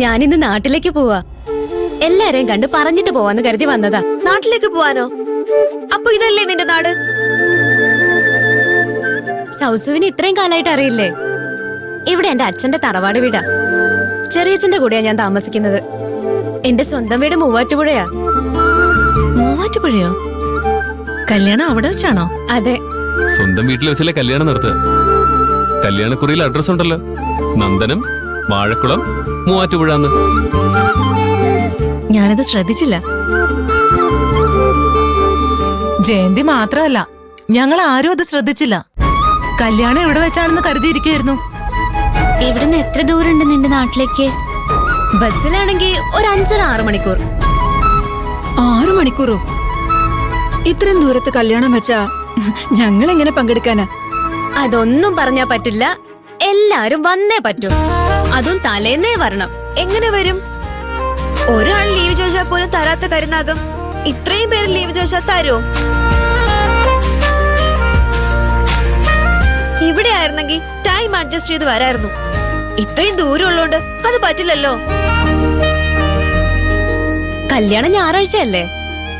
ഞാനിന്ന് നാട്ടിലേക്ക് പോവാ. എല്ലാരെയും കണ്ട് പറഞ്ഞിട്ട് പോവാന്ന് കരുതി വന്നതാ. നാട്ടിലേക്ക് പോവാനോ? അപ്പൊ ഇതല്ലേ നിന്റെ നാട്? സൗസുവിന് ഇത്രയും കാലായിട്ട് അറിയില്ലേ? ഇവിടെ എന്റെ അച്ഛന്റെ തറവാട് വീടാ. ചെറിയച്ഛന്റെ കൂടെയാ ഞാൻ താമസിക്കുന്നത്. എന്റെ സ്വന്തം വീട് മൂവാറ്റുപുഴയാ. മൂവാറ്റുപുഴയോ? കല്യാണം അവിടെ വെച്ചാണോ? അതെ. സ്വന്തം വീട്ടിൽ വെച്ചല്ലേ കല്യാണം നടത്തുക. കല്യാണക്കുറിയിൽ അഡ്രസ് ഉണ്ടല്ലോ, നന്ദനം, വാഴക്കുളം, മൂവാറ്റുപുഴന്ന്. ഞാനത് ശ്രദ്ധിച്ചില്ല. ജയന്തി മാത്രമല്ല, ഞങ്ങൾ ആരും അത് ശ്രദ്ധിച്ചില്ല. കല്യാണം എവിടെ വെച്ചാണെന്ന് കരുതിയിരിക്കുവായിരുന്നു. ഇവിടുന്ന് എത്ര ദൂരമുണ്ട് നിന്റെ നാട്ടിലേക്ക്? ബസ്സിലാണെങ്കിൽ ഒരു 5-6 മണിക്കൂർ. 6 മണിക്കൂറോ? ഇത്രയും ദൂരത്ത് കല്യാണം വെച്ചാ ഞങ്ങൾ എങ്ങനെ പങ്കെടുക്കാനാ? അതൊന്നും പറഞ്ഞാ പറ്റില്ല. എല്ലാരും വന്നേ പറ്റൂ. അതും തലേന്നേ വരണം. എങ്ങനെ വരും? ഒരാൾ ലീവ് ചോദിച്ചാൽ പോലും തരാത്ത കരുനാഗം ഇത്രയും പേര് ലീവ് ചോദിച്ചാൽ തരോ? ഇവിടെ ആയിരുന്നെങ്കിൽ ടൈം അഡ്ജസ്റ്റ് ചെയ്ത് വരായിരുന്നു. ഇത്രയും ദൂരം ഉള്ളോണ്ട് അത് പറ്റില്ലല്ലോ. കല്യാണം ഞായറാഴ്ചയല്ലേ?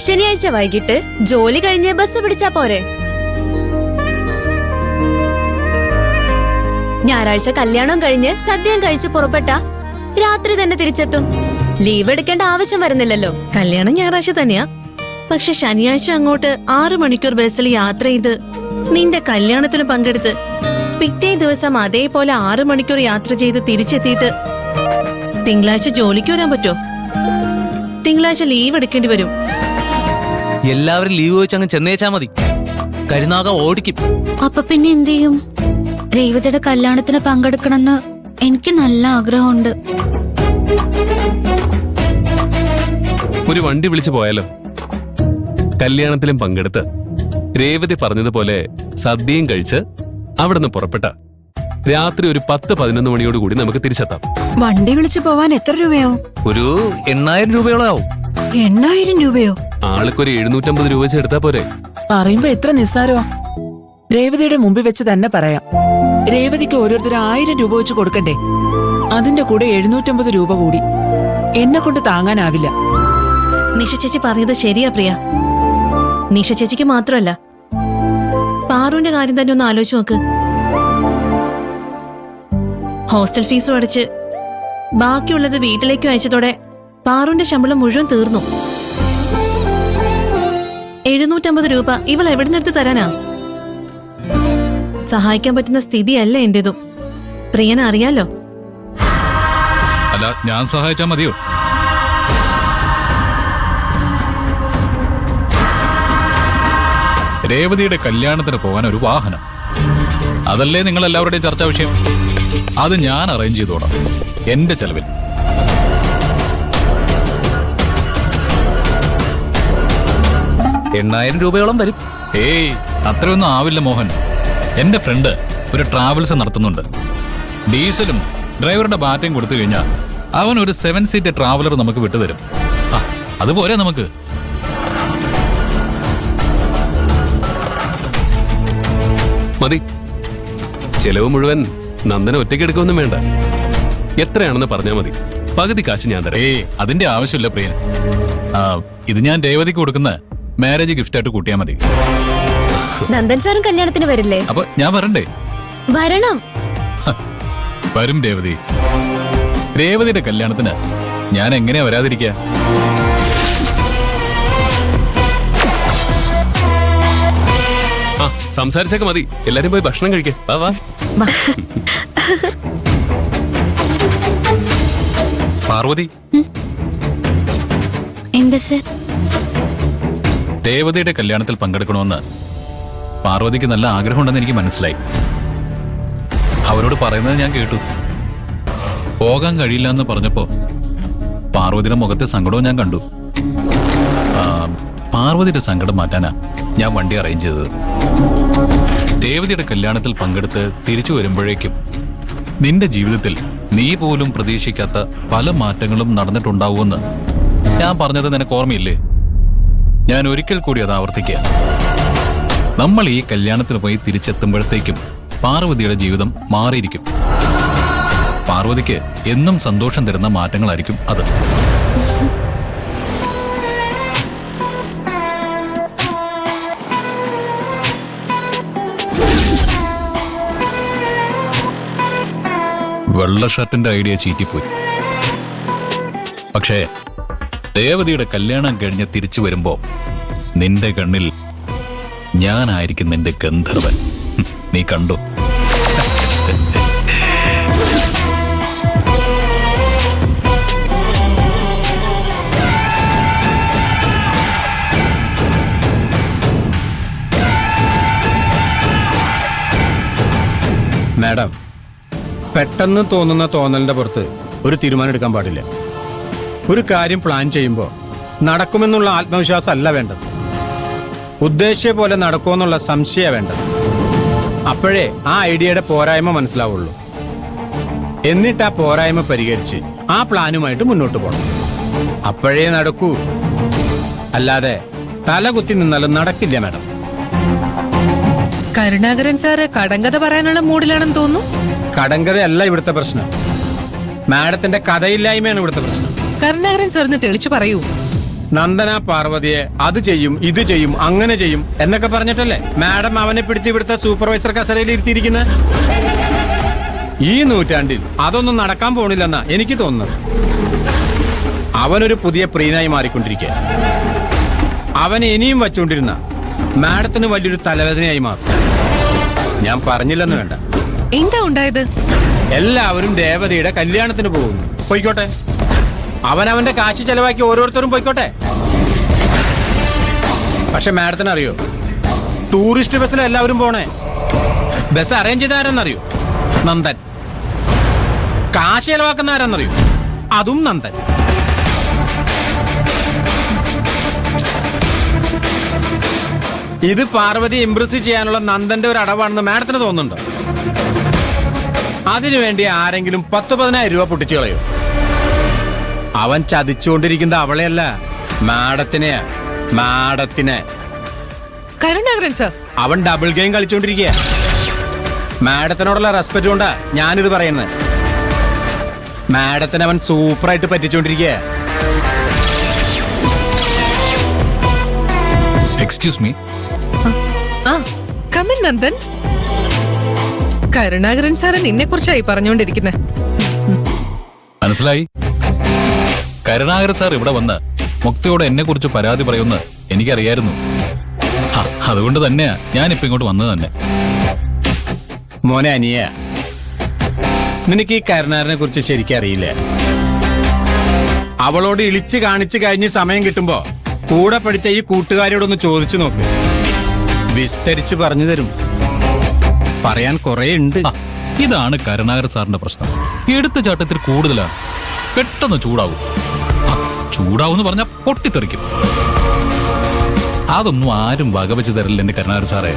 ശനിയാഴ്ച വൈകിട്ട് ജോലി കഴിഞ്ഞ് ബസ് പിടിച്ചാ പോരെ? ഞായറാഴ്ച കല്യാണം കഴിഞ്ഞ് സദ്യം കഴിച്ച് പുറപ്പെട്ട രാത്രി തന്നെ തിരിച്ചെത്തും. ലീവ് എടുക്കേണ്ട ആവശ്യം വരുന്നില്ലല്ലോ. കല്യാണം ഞായറാഴ്ച തന്നെയാ, പക്ഷെ ശനിയാഴ്ച അങ്ങോട്ട് 6 മണിക്കൂർ ബസ്സിൽ യാത്ര ചെയ്ത് നിന്റെ കല്യാണത്തിന് പങ്കെടുത്ത് പിറ്റേ ദിവസം അതേപോലെ 6 മണിക്കൂർ യാത്ര ചെയ്ത് തിരിച്ചെത്തിയിട്ട് തിങ്കളാഴ്ച ജോലിക്ക് വരാൻ പറ്റോ? തിങ്കളാഴ്ച ലീവ് എടുക്കേണ്ടി വരും. എല്ലാവരും ലീവ് വെച്ച് അങ്ങ് ചെന്നേച്ചാ മതി. കരുനാഗ ഓടിക്കും. അപ്പൊ പിന്നെ എന്ത് ചെയ്യും? രേവതിയുടെ കല്യാണത്തിന് പങ്കെടുക്കണമെന്ന് എനിക്ക് നല്ല ആഗ്രഹമുണ്ട്. ഒരു വണ്ടി വിളിച്ചു പോയാലോ? കല്യാണത്തിലും പങ്കെടുത്ത് രേവതി പറഞ്ഞതുപോലെ സദ്യയും കഴിച്ച് അവിടെ നിന്ന് പുറപ്പെട്ട രാത്രി ഒരു 10-11 മണിയോട് കൂടി നമുക്ക് തിരിച്ചെത്താം. വണ്ടി വിളിച്ചു പോവാൻ എത്ര രൂപയാവും? ഒരു 8,000 രൂപയോളം ആവും. 8,000 രൂപയോ? ആൾക്കൊരു 750 രൂപ വെച്ച് എടുത്താ പോരെ? പറയുമ്പോ എത്ര നിസ്സാരമാ. രേവതിയുടെ മുമ്പിൽ വെച്ച് തന്നെ പറയാം. രേവതിക്ക് ഓരോരുത്തർ 1000 രൂപ വെച്ച് കൊടുക്കണ്ടേ? അതിന്റെ കൂടെ 750 രൂപ കൂടി. എന്നെ കൊണ്ട് താങ്ങാനാവില്ല. നിഷ ചേച്ചി പറഞ്ഞത് ശരിയാ പ്രിയ. നിഷ ചേച്ചിക്ക് മാത്രമല്ല, പാറുവിന്റെ കാര്യം തന്നെ ഒന്ന് ആലോചിച്ച് നോക്ക്. ഹോസ്റ്റൽ ഫീസും അടച്ച് ബാക്കിയുള്ളത് വീട്ടിലേക്കും അയച്ചതോടെ പാറുവിന്റെ ശമ്പളം മുഴുവൻ തീർന്നു. 750 രൂപ ഇവൾ എവിടുന്നെടുത്ത് തരാനാ? സഹായിക്കാൻ പറ്റുന്ന സ്ഥിതിയല്ല എന്റേതും. പ്രിയനെ അറിയാലോ. അല്ല, ഞാൻ സഹായിച്ചാ മതിയോ? രേവതിയുടെ കല്യാണത്തിന് പോകാൻ ഒരു വാഹനം, അതല്ലേ നിങ്ങൾ എല്ലാവരുടെയും ചർച്ചാ വിഷയം? അത് ഞാൻ അറേഞ്ച് ചെയ്തോളാം, എന്റെ ചെലവിൽ. രൂപയോളം വരും. ഏയ്, അത്രയൊന്നും ആവില്ല മോഹൻ. എന്റെ ഫ്രണ്ട് ഒരു ട്രാവൽസ് നടത്തുന്നുണ്ട്. ഡീസലും ഡ്രൈവറുടെ ബാറ്റയും കൊടുത്തു കഴിഞ്ഞാൽ അവൻ ഒരു 7 സീറ്റ് ട്രാവലർ നമുക്ക് വിട്ടുതരും. അതുപോലെ നമുക്ക്. മതി. ചെലവ് മുഴുവൻ നന്ദന ഒറ്റയ്ക്ക് എടുക്കൊന്നും വേണ്ട. എത്രയാണെന്ന് പറഞ്ഞാ മതി. പകുതി കാശ് ഞാൻ തരാം. ഏയ്, അതിന്റെ ആവശ്യമില്ല പ്രിയൻ. ഇത് ഞാൻ രേവതിക്ക് കൊടുക്കുന്ന മാരേജ് ഗിഫ്റ്റ് ആയിട്ട് കൂട്ടിയാ മതി. നന്ദൻ സാറും കല്യാണത്തിന് വരില്ലേ? അപ്പൊ ഞാൻ വരണ്ടേ? വരണം. വരും രേവതി. രേവതിയുടെ കല്യാണത്തിന് ഞാൻ എങ്ങനെയാ വരാതിരിക്കുക? സംസാരിച്ചൊക്കെ മതി. എല്ലാരും പോയി ഭക്ഷണം കഴിക്കാം. വാ വാ. പാർവതി, എന്താ സർ? രേവതിയുടെ കല്യാണത്തിൽ പങ്കെടുക്കണമെന്ന് പാർവതിക്ക് നല്ല ആഗ്രഹമുണ്ടെന്ന് എനിക്ക് മനസ്സിലായി. അവരോട് പറയുന്നത് ഞാൻ കേട്ടു. പോകാൻ കഴിയില്ല എന്ന് പറഞ്ഞപ്പോ പാർവതിയുടെ മുഖത്തെ സങ്കടവും ഞാൻ കണ്ടു. പാർവതിയുടെ സങ്കടം മാറ്റാനാ ഞാൻ വണ്ടി അറേഞ്ച് ചെയ്തത്. രേവതിയുടെ കല്യാണത്തിൽ പങ്കെടുത്ത് തിരിച്ചു വരുമ്പോഴേക്കും നിന്റെ ജീവിതത്തിൽ നീ പോലും പ്രതീക്ഷിക്കാത്ത പല മാറ്റങ്ങളും നടന്നിട്ടുണ്ടാവുമെന്ന് ഞാൻ പറഞ്ഞത് നിനക്ക് ഓർമ്മയില്ലേ? ഞാൻ ഒരിക്കൽ കൂടി അത് ആവർത്തിക്കുക. നമ്മൾ ഈ കല്യാണത്തിന് പോയി തിരിച്ചെത്തുമ്പോഴത്തേക്കും പാർവതിയുടെ ജീവിതം മാറിയിരിക്കും. പാർവതിക്ക് എന്നും സന്തോഷം തരുന്ന മാറ്റങ്ങളായിരിക്കും അത്. വെള്ള ഷർട്ടിന്റെ ഐഡിയ ചീറ്റിപ്പോയി. പക്ഷേ രേവതിയുടെ കല്യാണം കഴിഞ്ഞ് തിരിച്ചു വരുമ്പോ നിന്റെ കണ്ണിൽ ഞാനായിരിക്കും നിന്റെ ഗന്ധർവൻ. നീ കണ്ടു. മാഡം, പെട്ടെന്ന് തോന്നുന്ന തോന്നലിന്റെ പുറത്ത് ഒരു തീരുമാനം എടുക്കാൻ പാടില്ല. ഒരു കാര്യം പ്ലാൻ ചെയ്യുമ്പോൾ നടക്കുമെന്നുള്ള ആത്മവിശ്വാസം അല്ല വേണ്ടത്, ഉദ്ദേശിച്ച പോലെ നടക്കുമെന്നുള്ള സംശയ വേണ്ടത്. അപ്പോഴേ ആ ഐഡിയയുടെ പോരായ്മ മനസ്സിലാവുള്ളൂ. എന്നിട്ട് ആ പോരായ്മ പരിഹരിച്ച് ആ പ്ലാനുമായിട്ട് മുന്നോട്ട് പോകണം. അപ്പോഴേ നടക്കൂ. അല്ലാതെ തല കുത്തി നിന്നാലും നടക്കില്ല മാഡം. കരുണാകരൻ സാറ് കടങ്കഥ പറയാനുള്ള മൂഡിലാണെന്ന് തോന്നുന്നു. കടങ്കഥയല്ല ഇവിടുത്തെ പ്രശ്നം, മാഡത്തിന്റെ കഥയില്ലായ്മയാണ് ഇവിടുത്തെ പ്രശ്നം. കരുണാകരൻ സാറിന് തെളിച്ചു പറയൂ. നന്ദന പാർവതിയെ അത് ചെയ്യും ഇത് ചെയ്യും അങ്ങനെ ചെയ്യും എന്നൊക്കെ പറഞ്ഞിട്ടല്ലേ മാഡം അവനെ പിടിച്ച് ഇവിടുത്തെ സൂപ്പർവൈസർ കസരയിൽ ഇരുത്തിയിരിക്കുന്നത്. ഈ നൂറ്റാണ്ടിൽ അതൊന്നും നടക്കാൻ പോണില്ലെന്നാ എനിക്ക് തോന്നുന്നത്. അവനൊരു പുതിയ പ്രീനായി മാറിക്കൊണ്ടിരിക്കുക. അവൻ ഇനിയും വച്ചുകൊണ്ടിരുന്ന മാഡത്തിന് വലിയൊരു തലവേദനയായി മാറും. ഞാൻ പറഞ്ഞില്ലെന്ന് വേണ്ട. എന്താ ഉണ്ടായത്? എല്ലാവരും രേവതിയുടെ കല്യാണത്തിന് പോകുന്നു. പോയിക്കോട്ടെ, അവനവന്റെ കാശ് ചെലവാക്കി ഓരോരുത്തരും പോയിക്കോട്ടെ. പക്ഷെ മാഡത്തിന് അറിയോ, ടൂറിസ്റ്റ് ബസ്സിൽ എല്ലാവരും പോണേ. ബസ് അറേഞ്ച് ചെയ്ത ആരെന്നറിയോ? നന്ദൻ. കാശ് ചെലവാക്കുന്ന ആരെന്നറിയോ? അതും നന്ദൻ. ഇത് പാർവതി ഇംപ്രസ് ചെയ്യാനുള്ള നന്ദന്റെ ഒരു അടവാണെന്ന് മാഡത്തിന് തോന്നുന്നുണ്ടോ? അതിനുവേണ്ടി ആരെങ്കിലും 10-15 രൂപ പൊട്ടിച്ചു കളയോ? അവൻ ചതിച്ചുകൊണ്ടിരിക്കുന്നത് അവളെയല്ല, മാഡത്തിനെയാ. മാഡത്തിനെ. കരുണാകരൻ സാർ, അവൻ ഡബിൾ ഗെയിം കളിച്ചുകൊണ്ടിരിക്കുക. മാഡത്തിനോടുള്ള റെസ്പെക്ട് കൊണ്ടാ ഞാനിത് പറയുന്നത്. മാഡത്തിന് അവൻ സൂപ്പറായിട്ട് പറ്റിച്ചുകൊണ്ടിരിക്കുക. Excuse me. Come in Nandan. Karunakaran sir നിന്നെ കുറിച്ചായി പറഞ്ഞുകൊണ്ടിരിക്കുന്നത്. മനസ്സിലായി? കരുണാകരൻ സാർ ഇവിടെ വന്ന് മുക്തിയോട് എന്നെ കുറിച്ച് പരാതി പറയുമെന്ന് എനിക്കറിയായിരുന്നു. അതുകൊണ്ട് തന്നെയാ ഞാനിപ്പോ ഇങ്ങോട്ട് വന്നത് തന്നെ. മോനെ അനിയ, നിനക്ക് ഈ കരുണാകരനെ കുറിച്ച് ശരിക്കും അറിയില്ല. അവളോട് ഇളിച്ച് കാണിച്ചു കഴിഞ്ഞ് സമയം കിട്ടുമ്പോ കൂടെ പഠിച്ച ഈ കൂട്ടുകാരിയോടൊന്ന് ചോദിച്ചു നോക്ക്. വിസ്തരിച്ച് പറഞ്ഞു തരും. പറയാൻ കുറെ ഉണ്ട്. ഇതാണ് കരുണാകരൻ സാറിന്റെ പ്രശ്നം. എടുത്ത ചാട്ടത്തിൽ കൂടുതലാണ്. പെട്ടെന്ന് ചൂടാവും. ചൂടാവും പറഞ്ഞ പൊട്ടിത്തെറിക്കും. അതൊന്നും ആരും വകവെച്ച് തരില്ല എന്റെ കരുണാകരൻ സാറേ.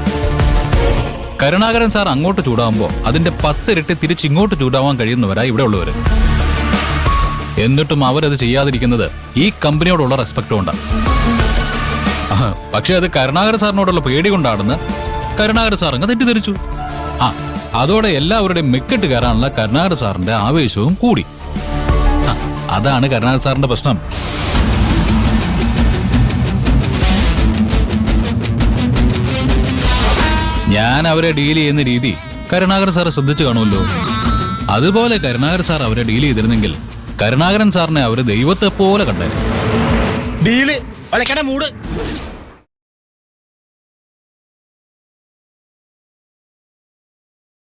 കരുണാകരൻ സാർ അങ്ങോട്ട് ചൂടാവുമ്പോ അതിന്റെ 10 ഇരട്ടി തിരിച്ചിങ്ങോട്ട് ചൂടാവാൻ കഴിയുന്നവരാ ഇവിടെ ഉള്ളവര്. എന്നിട്ടും അവരത് ചെയ്യാതിരിക്കുന്നത് ഈ കമ്പനിയോടുള്ള റെസ്പെക്ട് കൊണ്ടാണ്. പക്ഷെ അത് കരുണാകരൻ സാറിനോടുള്ള പേടി കൊണ്ടാണെന്ന് കരുണാകരൻ സാർ അങ്ങ് തെറ്റിദ്ധരിച്ചു. അതോടെ എല്ലാവരുടെയും മെക്കിട്ട് കയറാനുള്ള കരുണാകരൻ സാറിന്റെ ആവേശവും കൂടി. അതാണ് കരുണാകരൻ സാറിന്റെ പ്രശ്നം. ഞാൻ അവരെ ഡീൽ ചെയ്യുന്ന രീതി കരുണാകരൻ സാറ് ശ്രദ്ധിച്ചു കാണുമല്ലോ. അതുപോലെ കരുണാകരൻ സാർ അവരെ ഡീൽ ചെയ്തിരുന്നെങ്കിൽ കരുണാകരൻ സാറിനെ അവര് ദൈവത്തെ പോലെ കണ്ടായിരുന്നു. ഡീല് മൂട്